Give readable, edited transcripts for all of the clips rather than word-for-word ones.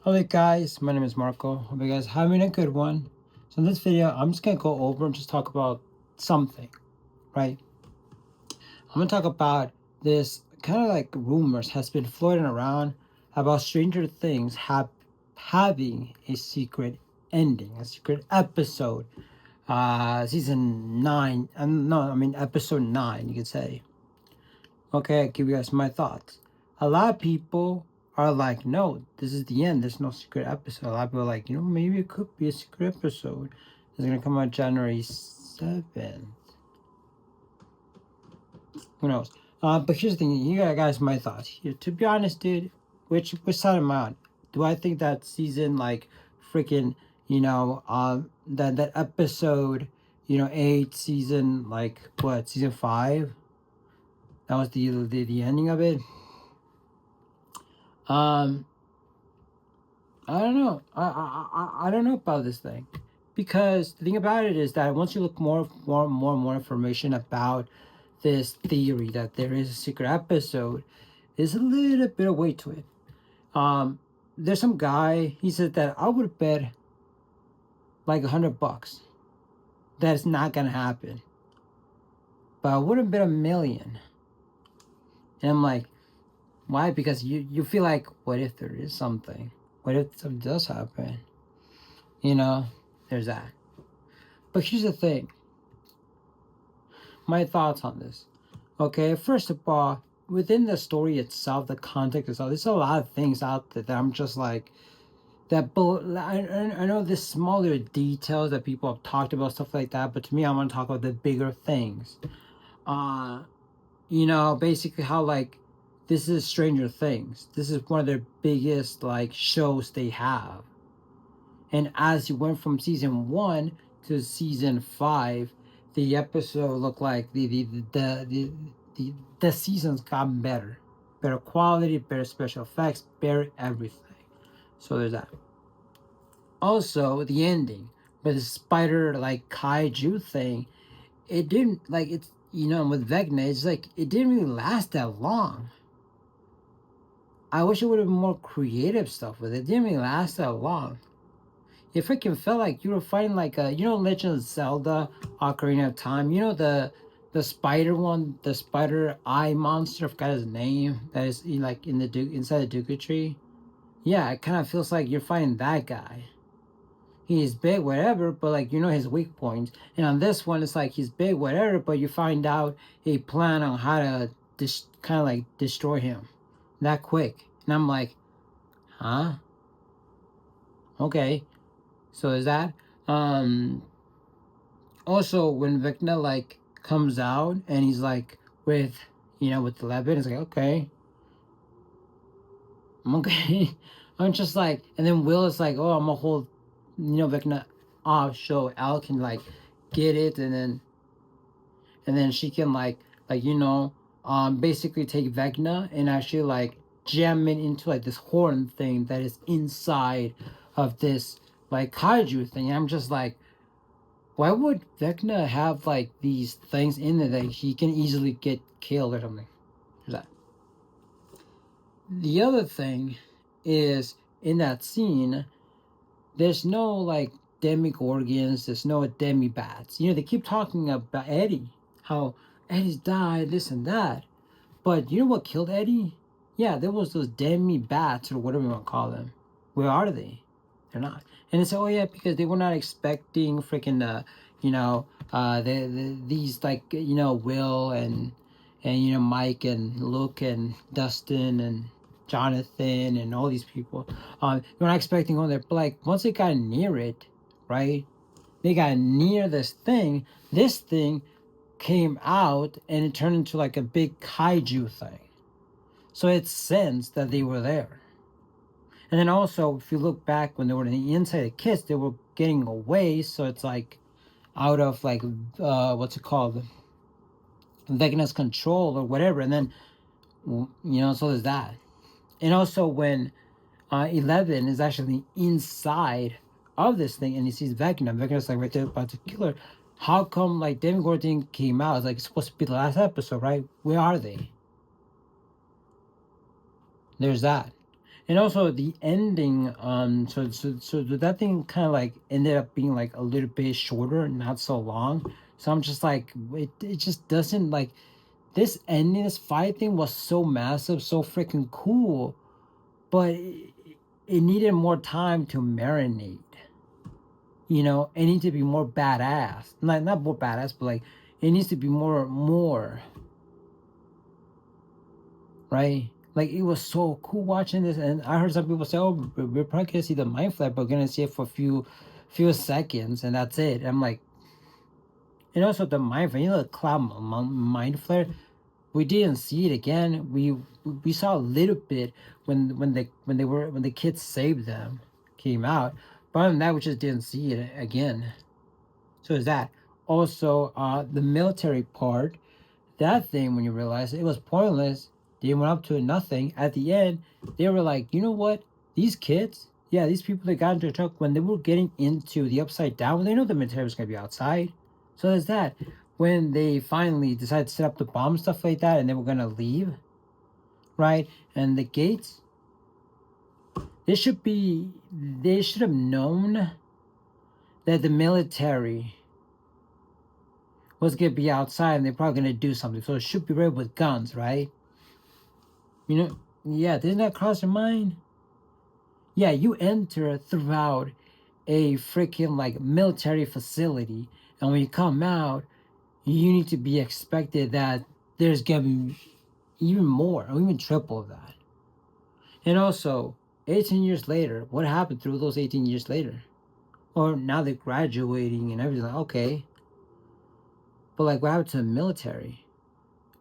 Hello guys, my name is Marco. Hope you guys having a good one. So in this video, I'm just gonna go over and just talk about something, right? I'm gonna talk about this kind of like rumors has been floating around about Stranger Things having a secret ending, a secret episode. Season 9, no, I mean episode 9, you could say. Okay, I'll give you guys my thoughts. A lot of people are like, no, this is the end. There's no secret episode. A lot of people are like, maybe it could be a secret episode. It's going to come out January 7th. Who knows? But here's the thing. You guys, my thoughts. Here, to be honest, dude, which side am I on? Do I think that season, like, freaking, that episode, 8, season, like, what, season 5? That was the ending of it. Um, I don't know. I don't know about this thing, because the thing about it is that once you look more information about this theory that there is a secret episode, there's a little bit of weight to it. Um, there's some guy, he said that I would bet like $100 that it's not gonna happen, but I wouldn't bet 1,000,000. And I'm like, why? Because you feel like, what if there is something? What if something does happen? There's that. But here's the thing. My thoughts on this. Okay, first of all, within the story itself, the context itself, there's a lot of things out there that I'm just like, I know there's smaller details that people have talked about, stuff like that, but to me, I want to talk about the bigger things. Basically how, like, this is Stranger Things. This is one of their biggest, like, shows they have. And as you went from season 1 to season 5, the episode looked like the seasons got better quality, better special effects, better everything. So there's that. Also, the ending, but the spider like kaiju thing, it didn't like it's with Vecna, it's like it didn't really last that long. I wish it would have been more creative stuff with it. It didn't really last that long. It freaking felt like you were fighting like Legend of Zelda, Ocarina of Time. The spider one, the spider eye monster. I forgot his name. That is like inside the Dooku tree. Yeah, it kind of feels like you're fighting that guy. He's big, whatever, but like his weak points. And on this one, it's like he's big, whatever, but you find out a plan on how to kind of like destroy him that quick. And I'm like, huh? Okay. So is that also when Vecna like comes out and he's like with 11, it's like, okay, I'm okay. I'm just like, and then Will is like, oh, I'm gonna hold Vecna off so Al can like get it, and then she can basically take Vecna and actually like jam it into like this horn thing that is inside of this like kaiju thing. And I'm just like, why would Vecna have like these things in there that he can easily get killed or something? There's that. The other thing is, in that scene, there's no like demigorgons, there's no demi-bats. They keep talking about Eddie, how Eddie's died, this and that. But you know what killed Eddie? Yeah, there was those demi-bats or whatever you want to call them. Where are they? They're not. And it's, oh yeah, because they were not expecting freaking these like Will and Mike and Luke and Dustin and Jonathan and all these people. You're not expecting all that, but like once they got near it, right? They got near this thing. This thing came out and it turned into like a big kaiju thing. So it's sense that they were there. And then also, if you look back when they were in the inside of the Kiss, they were getting away. So it's like out of like what's it called, Vecna's control or whatever. And then so there's that. And also when 11 is actually inside of this thing and he sees Vecna's like right there about to kill her. How come like Demogorgon came out? It's like it's supposed to be the last episode, right? Where are they? There's that. And also the ending, so that thing kind of like ended up being like a little bit shorter, not so long. So I'm just like, it just doesn't like this ending, this fight thing was so massive, so freaking cool, but it needed more time to marinate. You know, it needs to be more badass. Not more badass, but like it needs to be more, right? Like it was so cool watching this, and I heard some people say, "Oh, we're probably gonna see the mind flare, but we're gonna see it for a few seconds, and that's it." I'm like, and also the mind flare, you know, the cloud mind flare. We didn't see it again. We saw a little bit when the kids saved them, came out. But other than that, we just didn't see it again. So is that also the military part? That thing, when you realize it was pointless, they went up to nothing. At the end, they were like, you know what? These kids, yeah, these people that got into the truck when they were getting into the upside down, they know the military was gonna be outside. So there's that. When they finally decided to set up the bomb stuff like that, and they were gonna leave, right? And the gates, they should be. They should have known that the military was gonna be outside, and they're probably gonna do something. So it should be ready with guns, right? You know, yeah, didn't that cross your mind? Yeah, you enter throughout a freaking like military facility, and when you come out, you need to be expected that there's gonna be even more, or even triple of that. And also, 18 years later, what happened through those 18 years later? Or now they're graduating and everything, like, okay, but like what happened to the military?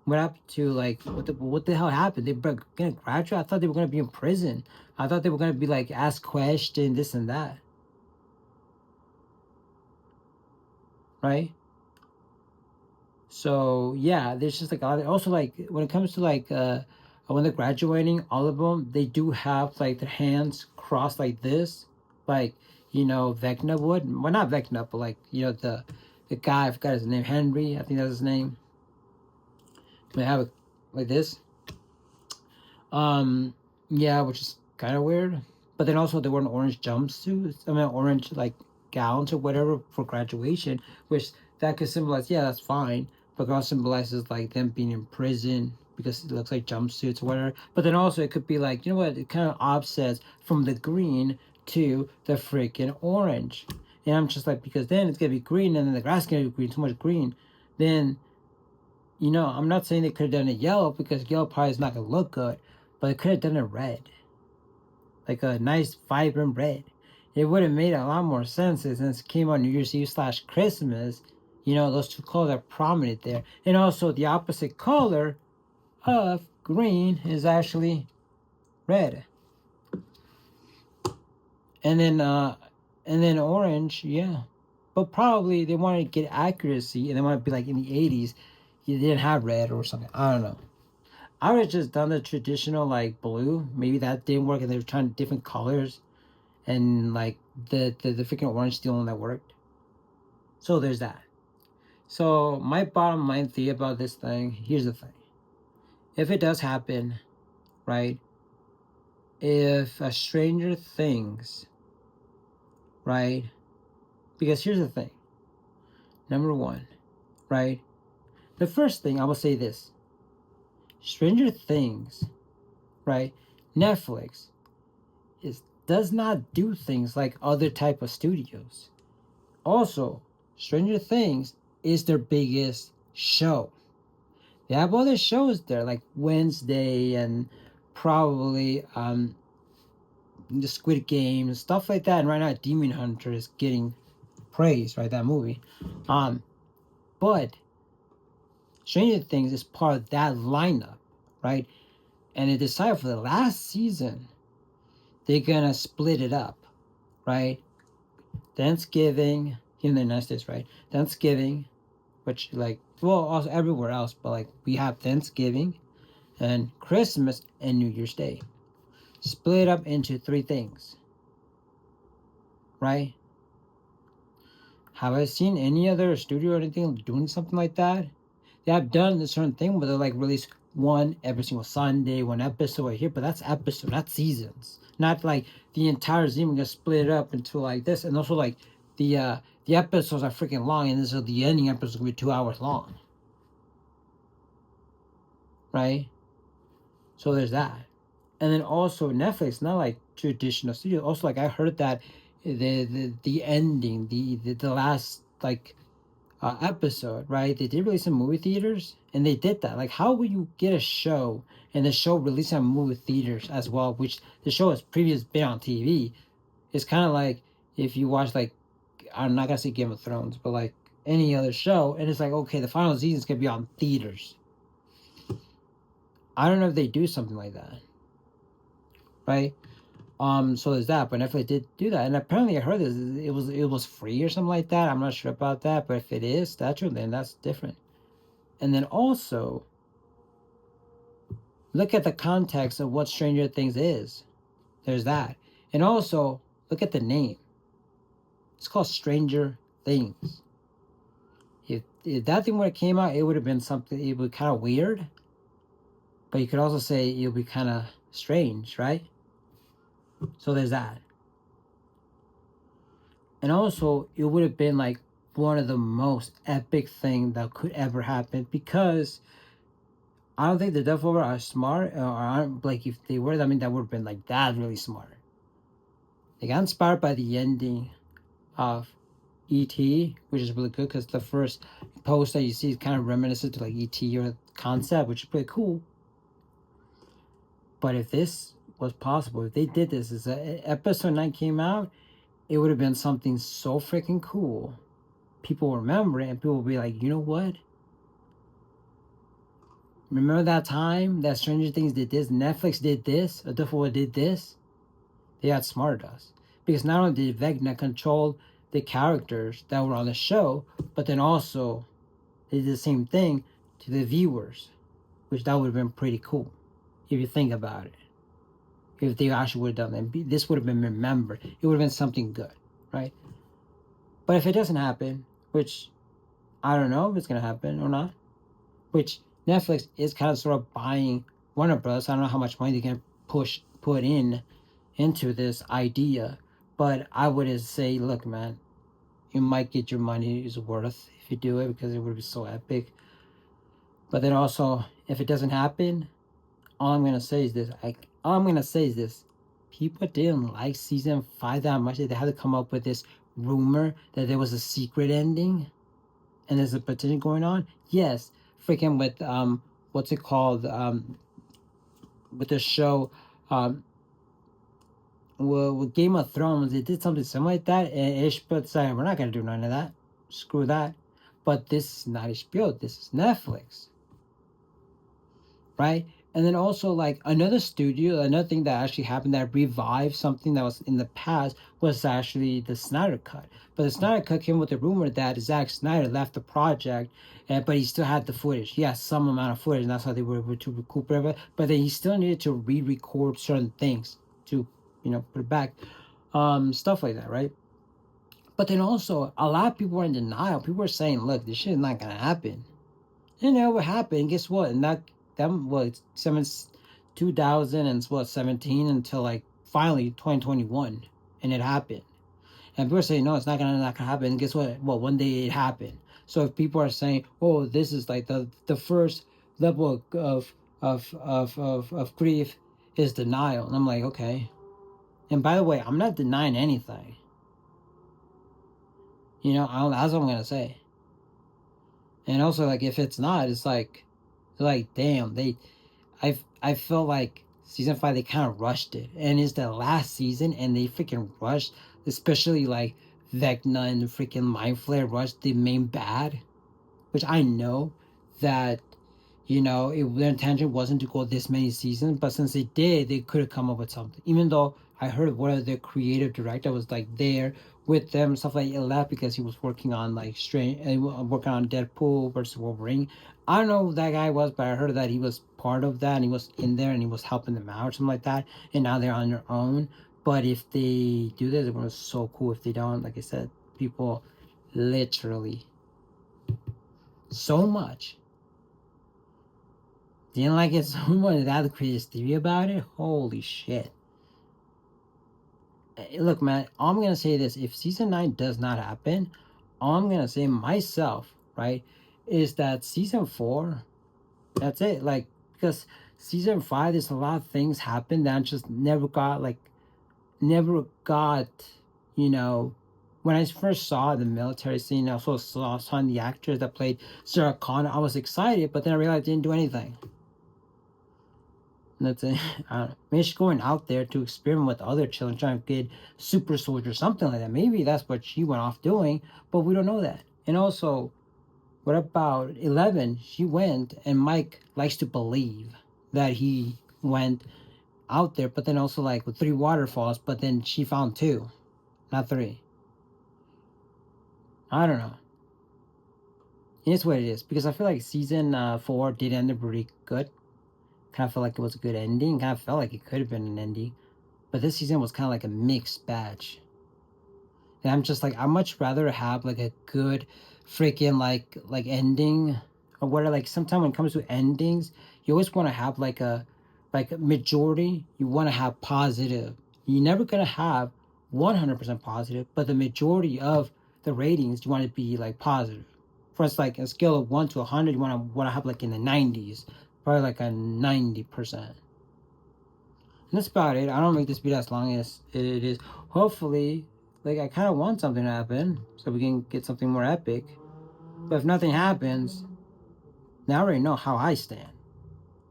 What happened to like what the hell happened? They were gonna graduate. I thought they were gonna be in prison. I thought they were gonna be like asked questions, this and that, right? So yeah, there's just like also like when it comes to like when they're graduating, all of them they do have like their hands crossed like this, like you know Vecna would. Well, not Vecna, but like you know the guy I forgot his name, Henry. I think that's his name. They have it like this. Um, yeah, which is kind of weird. But then also they were in orange jumpsuits. I mean, orange like gowns or whatever for graduation, which that could symbolize. Yeah, that's fine. But it also symbolizes like them being in prison because it looks like jumpsuits or whatever. But then also it could be like you know what? It kind of offsets from the green to the freaking orange. And I'm just like because then it's gonna be green and then the grass is gonna be green, too much green. Then you know, I'm not saying they could have done it yellow because yellow probably is not gonna look good, but they could have done it red, like a nice vibrant red. It would have made a lot more sense since it came on New Year's Eve / Christmas. You know, those two colors are prominent there, and also the opposite color of green is actually red, and then orange, yeah. But probably they wanted to get accuracy, and they want to be like in the '80s. You didn't have red or something. I don't know. I would have just done the traditional like blue. Maybe that didn't work, and they were trying different colors, and like the freaking orange is the only one that worked. So there's that. So my bottom line theory about this thing. Here's the thing: if it does happen, right? If a Stranger Things, right? Because here's the thing. Number one, right? The first thing I will say this: Stranger Things, right? Netflix is does not do things like other type of studios. Also, Stranger Things is their biggest show. They have other shows there like Wednesday and probably the Squid Game and stuff like that. And right now, Demon Hunter is getting praise, right? That movie. But Stranger Things is part of that lineup, right? And they decided for the last season they're gonna split it up, right? Thanksgiving in the United States, right? Thanksgiving, which like well also everywhere else, but like we have Thanksgiving and Christmas and New Year's Day. Split up into 3 things. Right? Have I seen any other studio or anything doing something like that? They have done a certain thing where they like release one every single Sunday, one episode right here, but that's episode, not seasons. Not like the entire season, we're gonna split it up into like this. And also like the episodes are freaking long, and this is the ending episode is gonna be 2 hours long. Right? So there's that. And then also Netflix, not like traditional studio. Also, like I heard that the ending, the last like episode, right? They did release in movie theaters, and they did that. Like, how would you get a show and the show released on movie theaters as well, which the show has previously been on TV? It's kind of like if you watch like, I'm not gonna say Game of Thrones, but like any other show, and it's like, okay, the final season's gonna be on theaters. I don't know if they do something like that, right? So there's that, but Netflix did do that, and apparently I heard this. It was free or something like that. I'm not sure about that, but if it is, that's true. Then that's different. And then also look at the context of what Stranger Things is. There's that, and also look at the name. It's called Stranger Things. If that thing would have came out, it would have been something. It would be kind of weird, but you could also say it would be kind of strange, right? So there's that. And also, it would have been like one of the most epic thing that could ever happen, because I don't think the Death Over are smart, or aren't, like if they were, I mean, that would have been like that really smart. They got inspired by the ending of E.T., which is really good because the first post that you see is kind of reminiscent to like E.T. or concept, which is pretty cool. But if this was possible, if they did this, as episode 9 came out, it would have been something so freaking cool. People will remember it, and people will be like, you know what? Remember that time that Stranger Things did this, Netflix did this, Adolfo did this? They outsmarted us. Because not only did Vecna control the characters that were on the show, but then also they did the same thing to the viewers, which that would have been pretty cool if you think about it. If they actually would have done that, this would have been remembered. It would have been something good, right? But if it doesn't happen, which I don't know if it's going to happen or not, which Netflix is kind of sort of buying Warner Bros. I don't know how much money they can put in into this idea, but I would say, look, man, you might get your money's worth if you do it, because it would be so epic. But then also, if it doesn't happen, all I'm gonna say is this: people didn't like season 5 that much that they had to come up with this rumor that there was a secret ending and there's a potential going on. Yes, freaking with what's it called, with the show, well, with Game of Thrones, they did something similar like that, and HBO said, we're not gonna do none of that, screw that. But this is not HBO, this is Netflix, right? And then also, like, another thing that actually happened that revived something that was in the past was actually the Snyder Cut. But the Snyder Cut came with the rumor that Zack Snyder left the project, but he still had the footage. He had some amount of footage, and that's how they were able to recuperate it. But then he still needed to re-record certain things to, put it back, stuff like that, right? But then also, a lot of people were in denial. People were saying, "Look, this shit is not gonna happen." And it never happened. Guess what? And that was 2017 until like finally 2021, and it happened. And people are saying, no, it's not gonna happen. And guess what? Well, one day it happened. So if people are saying, oh, this is like the first level of grief is denial, and I'm like, okay. And by the way, I'm not denying anything. That's what I'm gonna say. And also, like, if it's not, it's like damn, I felt like season 5 they kind of rushed it, and it's the last season, and they freaking rushed, especially like Vecna and the freaking Mind Flayer rushed the main bad, which I know that their intention wasn't to go this many seasons, but since they did, they could have come up with something. Even though I heard one of their creative director was like there with them, stuff like it left because he was working on like working on Deadpool versus Wolverine. I don't know who that guy was, but I heard that he was part of that and he was in there and he was helping them out or something like that. And now they're on their own. But if they do this, it was so cool. If they don't, like I said, people literally so much Didn't like it so much. That's the craziest theory about it. Holy shit. Look, man, all I'm gonna say this: if season 9 does not happen, all I'm gonna say myself, right, is that season 4, that's it. Like, because season 5, there's a lot of things happen that just never got, you know. When I first saw the military scene, I also saw some of the actors that played Sarah Connor. I was excited, but then I realized it didn't do anything. And that's it. I don't know. Maybe she's going out there to experiment with other children, trying to get super soldier, something like that. Maybe that's what she went off doing, but we don't know that. And also, what about 11? She went, and Mike likes to believe that he went out there, but then also like with 3 waterfalls, but then she found 2, not 3. I don't know. It's what it is, because I feel like season 4 did end up really good. Kind of felt like it was a good ending. Kind of felt like it could have been an ending. But this season was kind of like a mixed batch. And I'm just like, I'd much rather have like a good freaking like ending, or whatever. Like sometimes when it comes to endings, you always want to have like a majority. You want to have positive. You're never gonna have 100% positive, but the majority of the ratings you want to be like positive. For us, like a scale of 1 to 100, you want to have like in the 90s, probably like a 90%. And that's about it. I don't make this video as long as it is. Hopefully, like I kind of want something to happen so we can get something more epic. But if nothing happens, now I already know how I stand.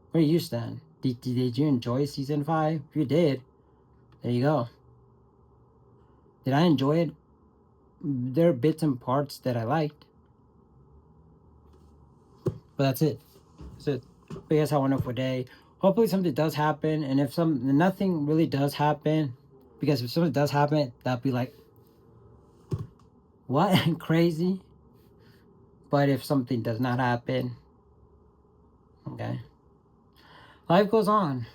Where do you stand? Did you enjoy season 5? If you did, there you go. Did I enjoy it? There are bits and parts that I liked. But that's it. That's it. But you guys have a wonderful day. Hopefully something does happen. And if nothing really does happen, because if something does happen, that'd be like, what? Crazy? But if something does not happen, okay, life goes on,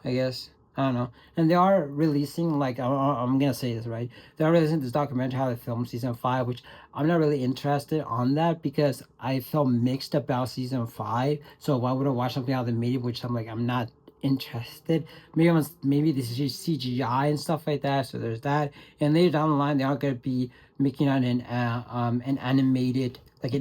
I guess. I don't know. And they are releasing, like, I'm gonna say this, right? They are releasing this documentary how they filmed season 5, which I'm not really interested on that because I felt mixed about season 5. So why would I watch something out of the media, which I'm like, I'm not interested. Maybe this is just CGI and stuff like that. So there's that. And later down the line, they are gonna be making out an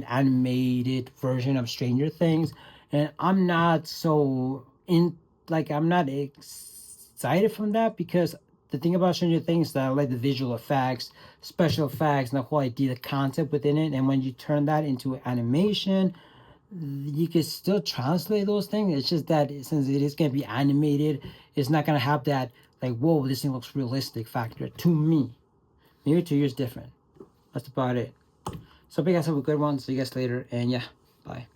animated version of Stranger Things, and I'm not so in, like, I'm not excited from that, because the thing about Stranger Things is that I like the visual effects, special effects, and the whole idea, the concept within it. And when you turn that into animation, you can still translate those things. It's just that since it is going to be animated, it's not going to have that, like, whoa, this thing looks realistic factor to me. Maybe to you is different. That's about it. So, hope you guys have a good one. See you guys later. And yeah, bye.